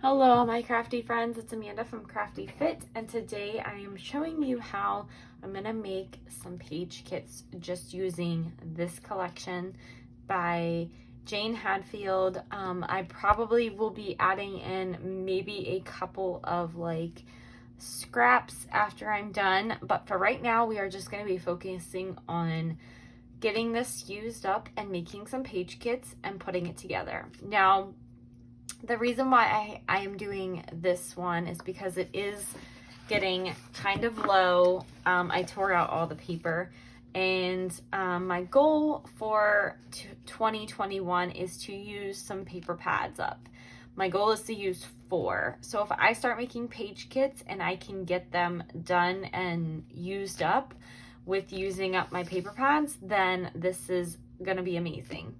Hello, my crafty friends. It's Amanda from Crafty Fit, and today I am showing you how I'm gonna make some page kits just using this collection by Jane Hadfield. I probably will be adding in maybe a couple of like scraps after I'm done, but for right now we are just gonna be focusing on getting this used up and making some page kits and putting it together. Now, the reason why I am doing this one is because it is getting kind of low. I tore out all the paper, and my goal for 2021 is to use some paper pads up. My goal is to use 4. So if I start making page kits and I can get them done and used up with using up my paper pads, then this is gonna be amazing.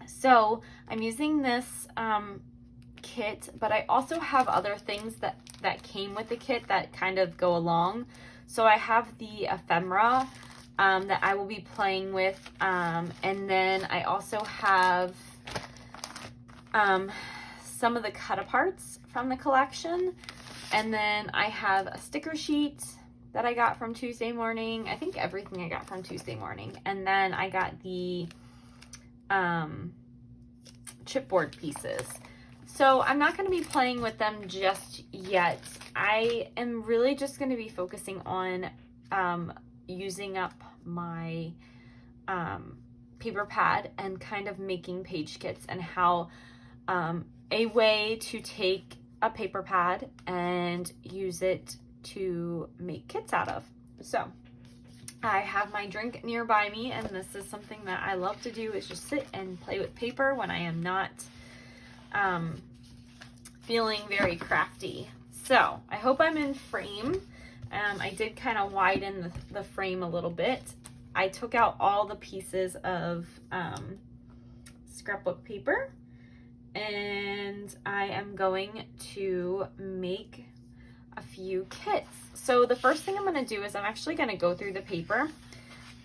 So I'm using this kit, but I also have other things that came with the kit that kind of go along. So I have the ephemera that I will be playing with, and then I also have some of the cut-aparts from the collection, and then I have a sticker sheet that I got from Tuesday morning. I think everything I got from Tuesday morning, and then I got the chipboard pieces. So I'm not going to be playing with them just yet. I am really just going to be focusing on using up my paper pad and kind of making page kits, and how a way to take a paper pad and use it to make kits out of. So I have my drink nearby me, and this is something that I love to do, is just sit and play with paper when I am not feeling very crafty. So I hope I'm in frame. I did kind of widen the frame a little bit. I took out all the pieces of scrapbook paper, and I am going to make a few kits. So the first thing I'm going to do is I'm actually going to go through the paper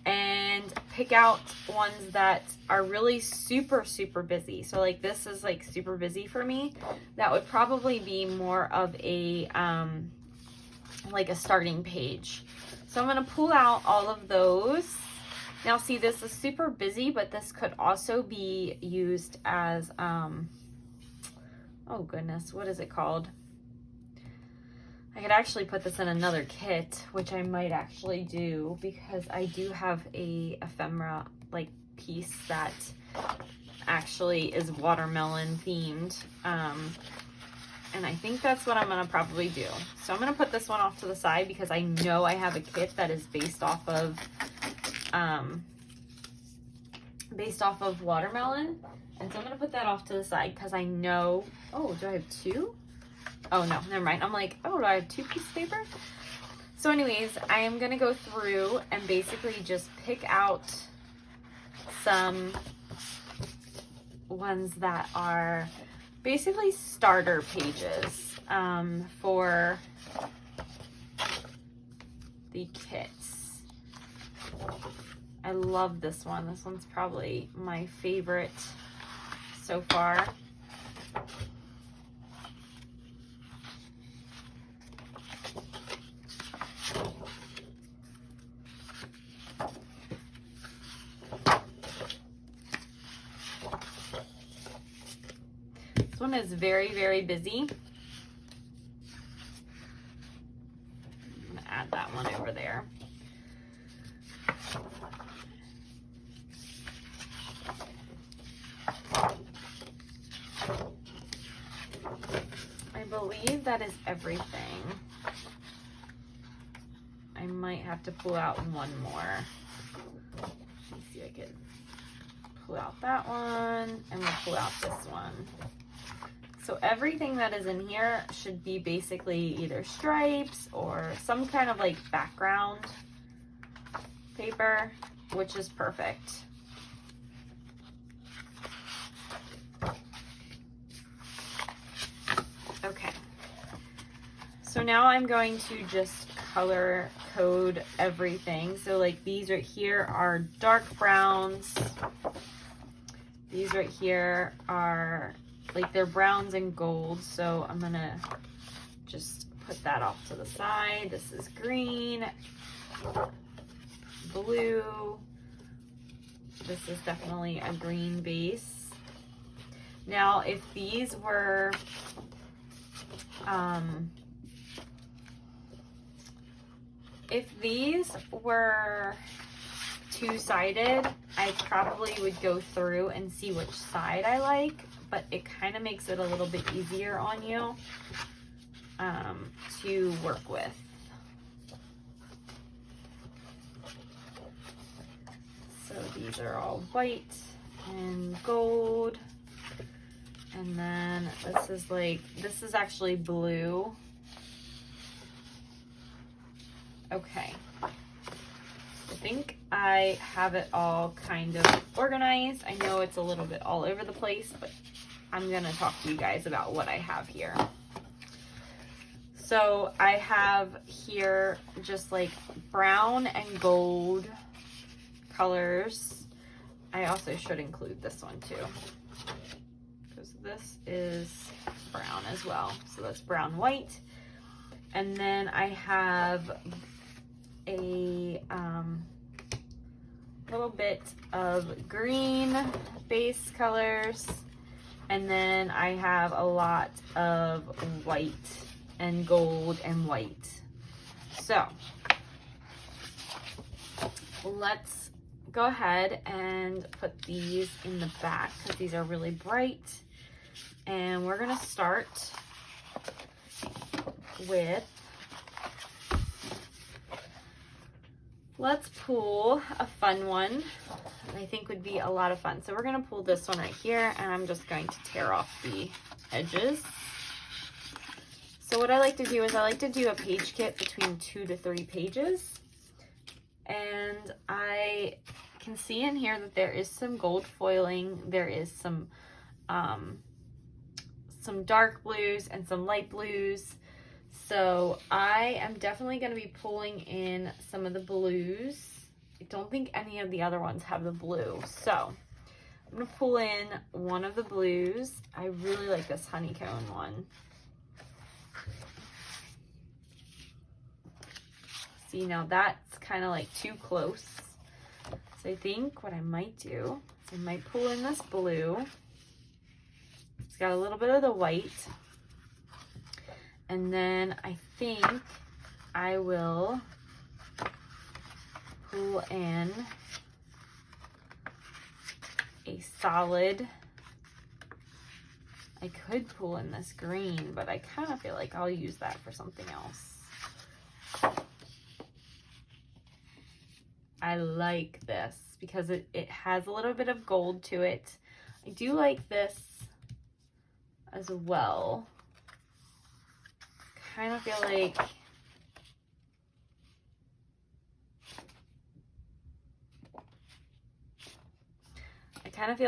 and pick out ones that are really super busy. So like this is like super busy for me. That would probably be more of a like a starting page. So I'm going to pull out all of those. Now see, this is super busy, but this could also be used as oh goodness, what is it called? I could actually put this in another kit, which I might actually do, because I do have a ephemera like piece that actually is watermelon themed. And I think that's what I'm gonna probably do. So I'm gonna put this one off to the side because I know I have a kit that is based off of watermelon. And so I'm gonna put that off to the side because I know, oh, do I have 2? Oh no, never mind. I'm like, oh, do I have 2 pieces of paper? So anyways, I am gonna go through and basically just pick out some ones that are basically starter pages for the kits. I love this one. This one's probably my favorite so far. This one is very busy. I'm gonna add that one over there. I believe that is everything. I might have to pull out one more. Let's see, I could pull out that one, and we'll pull out this one. So everything that is in here should be basically either stripes or some kind of like background paper, which is perfect. Okay. So now I'm going to just color code everything. So like these right here are dark browns. These right here are like they're browns and gold, so I'm gonna just put that off to the side. This is green, blue. This is definitely a green base. Now, if these were two-sided, I probably would go through and see which side I like, but it kind of makes it a little bit easier on you to work with. So these are all white and gold. And then this is actually blue. Okay. I think I have it all kind of organized. I know it's a little bit all over the place, but I'm gonna talk to you guys about what I have here. So I have here just like brown and gold colors. I also should include this one too, because this is brown as well. So that's brown white. And then I have a little bit of green base colors, and then I have a lot of white and gold and white. So let's go ahead and put these in the back because these are really bright. And we're gonna start with, let's pull a fun one that I think would be a lot of fun. So we're gonna pull this one right here, and I'm just going to tear off the edges. So what I like to do is I like to do a page kit between 2 to 3 pages. And I can see in here that there is some gold foiling. There is some dark blues and some light blues. So I am definitely going to be pulling in some of the blues. I don't think any of the other ones have the blue. So I'm going to pull in one of the blues. I really like this honeycomb one. See, now that's kind of like too close. So I think what I might do is I might pull in this blue. It's got a little bit of the white. And then I think I will pull in a solid. I could pull in this green, but I kind of feel like I'll use that for something else. I like this because it has a little bit of gold to it. I do like this as well. Kind of feel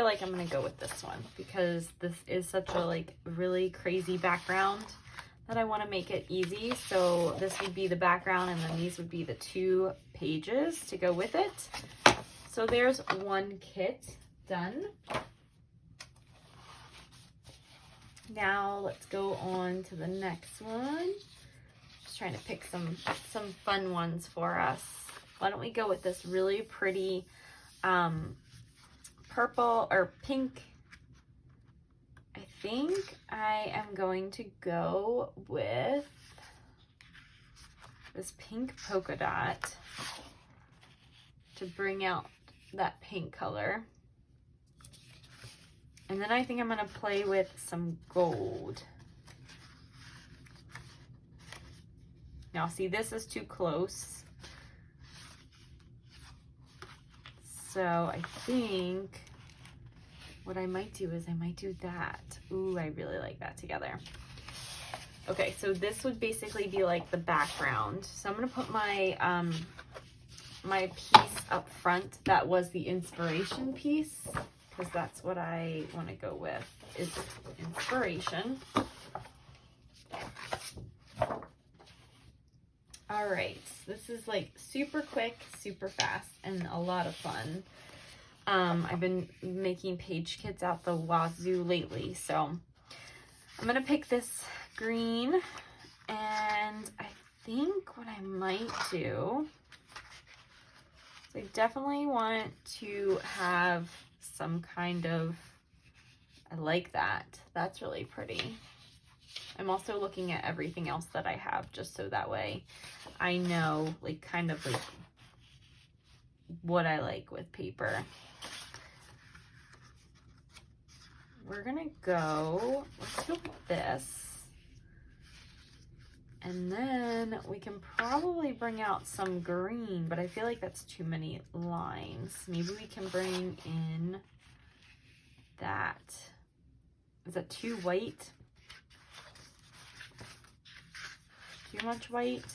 like I'm gonna go with this one because this is such a like really crazy background that I want to make it easy. So this would be the background, and then these would be the 2 pages to go with it. So there's one kit done. Now let's go on to the next one. Just trying to pick some fun ones for us. Why don't we go with this really pretty purple or pink. I think I am going to go with this pink polka dot to bring out that pink color. And then I think I'm going to play with some gold. Now see, this is too close. So I think what I might do is I might do that. Ooh, I really like that together. Okay, so this would basically be like the background. So I'm gonna put my my piece up front that was the inspiration piece, because that's what I want to go with, is inspiration. All right, this is like super quick, super fast, and a lot of fun. I've been making page kits out the wazoo lately, so I'm gonna pick this green, and I think what I might do, so I definitely want to have some kind of, I like that. That's really pretty. I'm also looking at everything else that I have just so that way I know like kind of like what I like with paper. We're gonna go, let's go with this. And then we can probably bring out some green, but I feel like that's too many lines. Maybe we can bring in that. Is that too white? Too much white?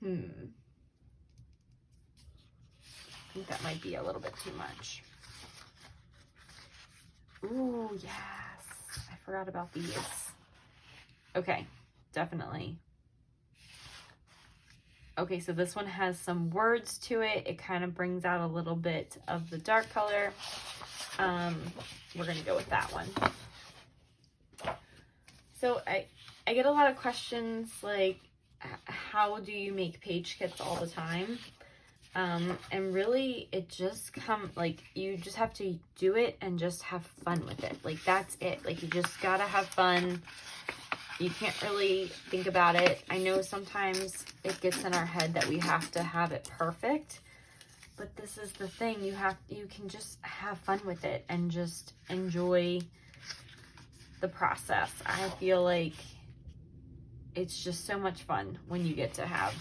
I think that might be a little bit too much. Ooh, yes. I forgot about these. Okay, definitely. Okay, so this one has some words to it. It kind of brings out a little bit of the dark color. We're gonna go with that one. So I get a lot of questions like, how do you make page kits all the time? And really it just you just have to do it and just have fun with it. Like that's it. Like you just gotta have fun. You can't really think about it. I know sometimes it gets in our head that we have to have it perfect, but this is the thing. You can just have fun with it and just enjoy the process. I feel like it's just so much fun when you get to have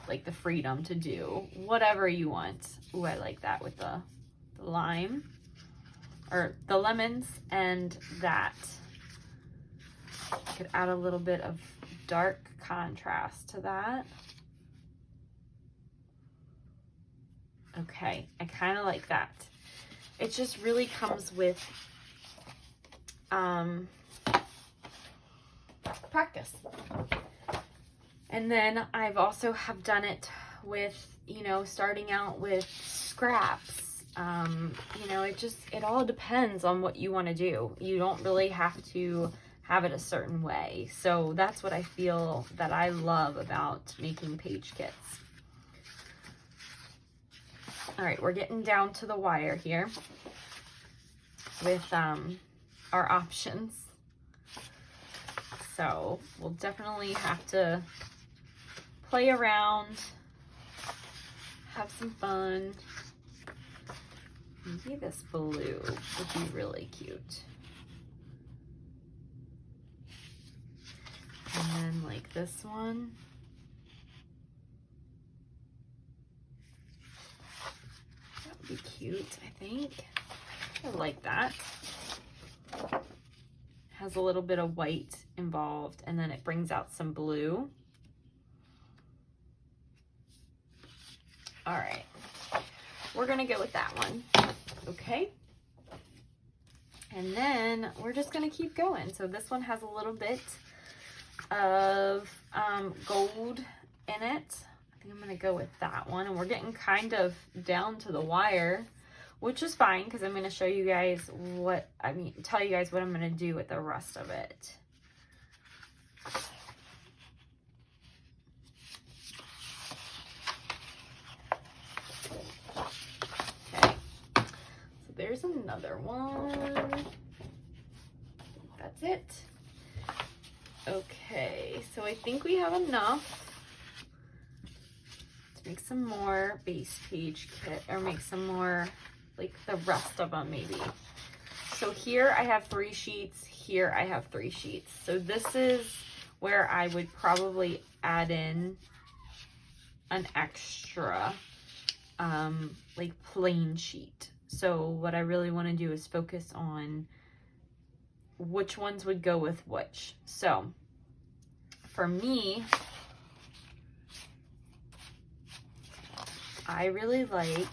like the freedom to do whatever you want. Ooh, I like that with the lime or the lemons, and that could add a little bit of dark contrast to that. Okay, I kind of like that. It just really comes with practice. And then I've also have done it with, you know, starting out with scraps. You know, it all depends on what you want to do. You don't really have to have it a certain way. So that's what I feel that I love about making page kits. All right, we're getting down to the wire here with our options. So we'll definitely have to play around, have some fun. Maybe this blue would be really cute. And then like this one. That would be cute, I think. I like that. Has a little bit of white involved, and then it brings out some blue. All right, we're gonna go with that one. Okay. And then we're just gonna keep going. So this one has a little bit of gold in it. I think I'm gonna go with that one. And we're getting kind of down to the wire, which is fine because I'm gonna show you guys tell you guys what I'm gonna do with the rest of it. Okay, so there's another one. That's it. Okay, so I think we have enough to make some more base page kit, or make some more, like the rest of them maybe. So here I have 3 sheets, here I have 3 sheets. So this is where I would probably add in an extra like plain sheet. So what I really want to do is focus on which ones would go with which. So for me, I really like,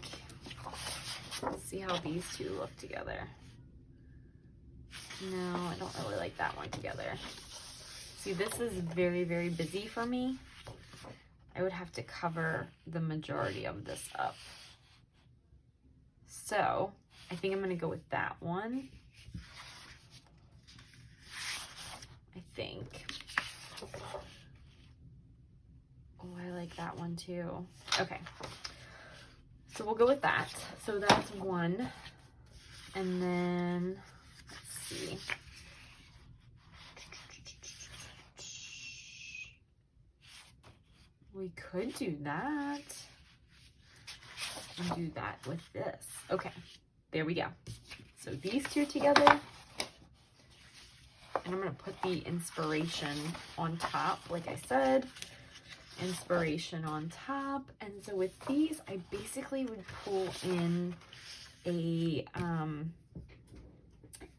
let's see how these two look together. No, I don't really like that one together. See, this is very, very busy for me. I would have to cover the majority of this up. So I think I'm going to go with that one. I think. Oh, I like that one too. Okay. So we'll go with that. So that's one. And then, let's see. We could do that. And do that with this. Okay, there we go. So these two together. And I'm going to put the inspiration on top, like I said. Inspiration on top. And so with these, I basically would pull in a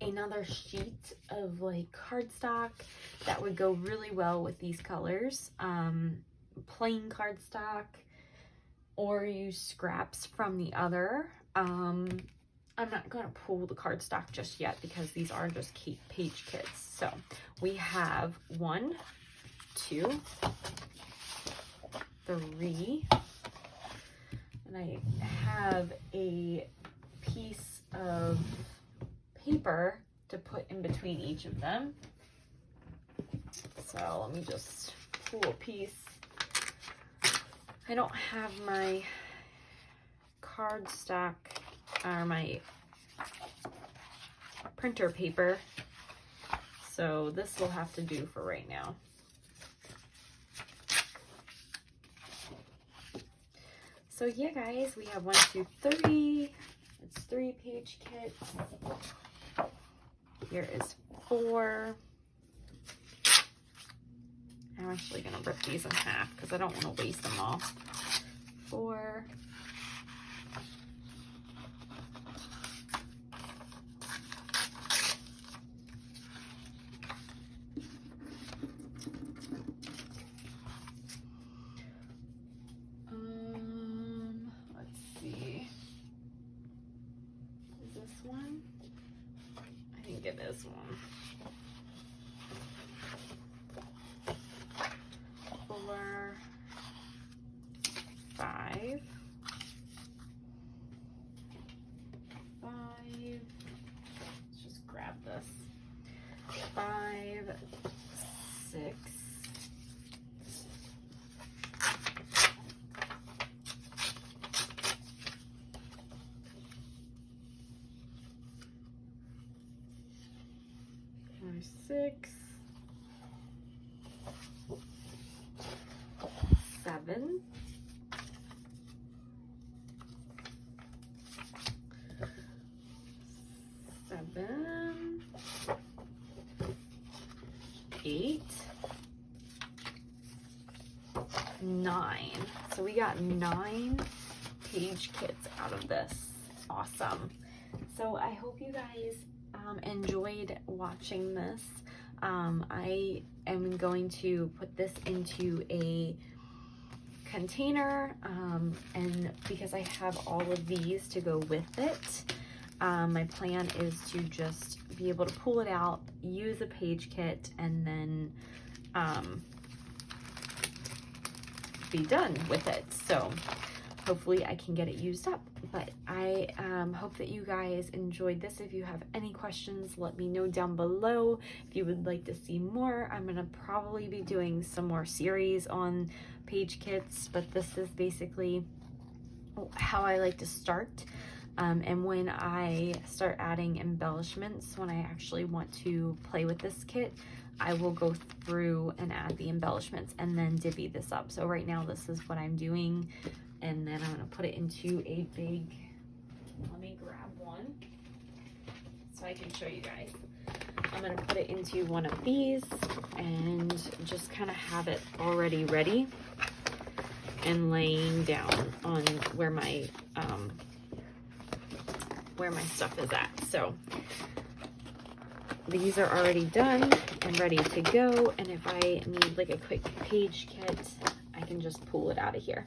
another sheet of like cardstock that would go really well with these colors. Plain cardstock, or use scraps from the other. I'm not going to pull the cardstock just yet because these are just page kits. So we have 1, 2, 3, and I have a piece of paper to put in between each of them. So let me just pull a piece. I don't have my cardstock or my printer paper, so this will have to do for right now. So yeah, guys, we have 1, 2, 3. It's 3 page kits. Here is 4. I'm actually gonna rip these in half because I don't want to waste them all. 4. Let's see. Is this one? I think it is one. 4, 5, 5. Let's just grab this. 5, 6. 6, 7, 8, 9. So we got 9 page kits out of this. Awesome. So I hope you guys enjoyed watching this. I am going to put this into a container, and because I have all of these to go with it, my plan is to just be able to pull it out, use a page kit, and then be done with it. So hopefully I can get it used up. But I hope that you guys enjoyed this. If you have any questions, let me know down below. If you would like to see more, I'm gonna probably be doing some more series on page kits, but this is basically how I like to start. And when I start adding embellishments, when I actually want to play with this kit, I will go through and add the embellishments and then divvy this up. So right now this is what I'm doing. And then I'm gonna put it into a big, let me grab one so I can show you guys. I'm gonna put it into one of these and just kind of have it already ready and laying down on where my stuff is at. So these are already done and ready to go. And if I need like a quick page kit, I can just pull it out of here.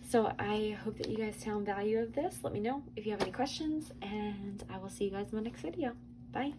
So I hope that you guys found value of this. Let me know if you have any questions, and I will see you guys in the next video. Bye.